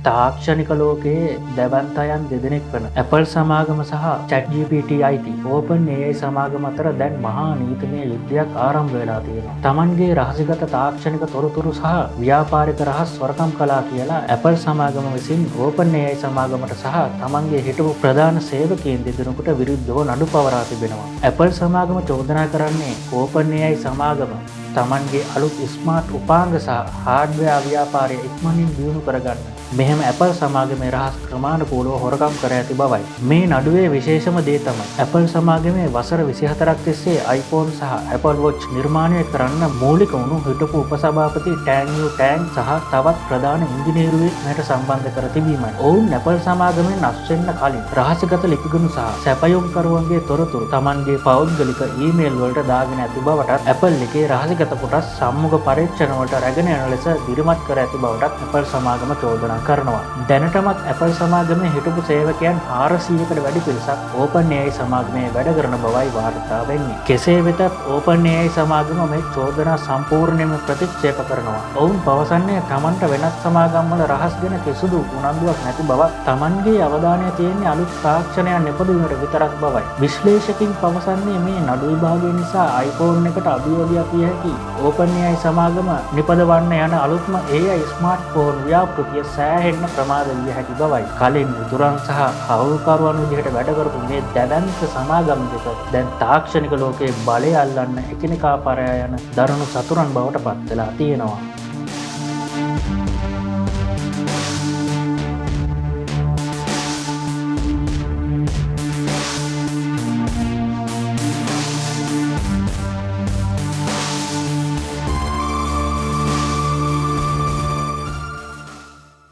තාක්ෂණික ලෝකයේ දැවන්තයන් දෙදෙනෙක් වන Apple සමාගම සහ ChatGPT IT OpenAI සමාගම අතර දැන් මහා නීතිමය යුද්ධයක් ආරම්භ වෙලා තියෙනවා. Tamanගේ රහසිගත තාක්ෂණික තොරතුරු සහ ව්‍යාපාරික රහස් වරකම් කළා කියලා Apple සමාගම විසින් OpenAI සමාගමට සහ Tamanගේ හිටපු ප්‍රධාන සේවකයන් දෙදෙනෙකුට විරුද්ධව නඩු පවරා තිබෙනවා. Apple සමාගම චෝදනා කරන්නේ OpenAI සමාගම තමන්ගේ අලුත් ස්මාර්ට් උපාංග සහ හාඩ්වෙයා ව්‍යාපාරය ඉක්මනින් දියුණු කරගන්න මෙහෙම Apple සමාගමේ රහස් ක්‍රමානුකූලව හොරකම් කර ඇති බවයි. මේ නඩුවේ විශේෂම දේ තමයි Apple සමාගමේ වසර 24ක් තිස්සේ iPhone සහ Apple Watch නිර්මාණය කරන්න මූලික වුණු හිටපු උපසභාපති ටෑන් යූ ටෑන් සහ තවත් ප්‍රධාන ඉංජිනේරුවෙක් මෙයට සම්බන්ධ කර තිබීමයි. ඔවුන් Apple සමාගමෙන් අස්වෙන්න කලින් රහසිගත ලිපිගනු සහ සැපයුම්කරුවන්ගේ තොරතුරු තමන්ගේ පෞද්ගලික ඊමේල් වලට දාගෙන ඇති බවටත් Apple එකේ රහසිගත කොටස් සම්මුඛ පරීක්ෂණ වලට රැගෙන යන ලෙස දිරිමත් කර ඇති බවටත් Apple සමාගම චෝදනා කරනවා. දැනටමත් Apple සමාගමේ හිටපු සේවකයන් 400කට වැඩි පිරිසක් OpenAI සමාගමේ වැඩ කරන බවයි වාර්තා වෙන්නේ. කෙසේ වෙතත් OpenAI සමාගම මේ චෝදනා සම්පූර්ණයෙන්ම ප්‍රතික්ෂේප කරනවා. ඔවුන් පවසන්නේ Tamanට වෙනත් සමාගම්වල රහස් ගැන කිසිදු උනන්දුවක් නැති බව, Tamanගේ අවධානය තියෙන්නේ අලුත් තාක්ෂණයන් නිපදවීමට විතරක් බවයි. විශ්ලේෂකින් පවසන්නේ මේ නඩු විභාගය නිසා iPhone එකට අභියෝගයක් විය හැකි OpenAI සමාගම නිපදවන්න යන අලුත්ම AI ස්මාර්ට්ෆෝන් ව්‍යාපෘතිය සෑහෙන්න ප්‍රමාද විය හැකි බවයි. කලින් මිතුරන් සහ හවුල්කරුවන් විදිහට වැඩ කරපු මේ දැවැන්ත සමාගම් දෙක දැන් තාක්ෂණික ලෝකයේ බලය අල්ලන්න එකිනෙකා පරයා යන දරුණු සතුරන් බවට පත් වෙලා තියෙනවා.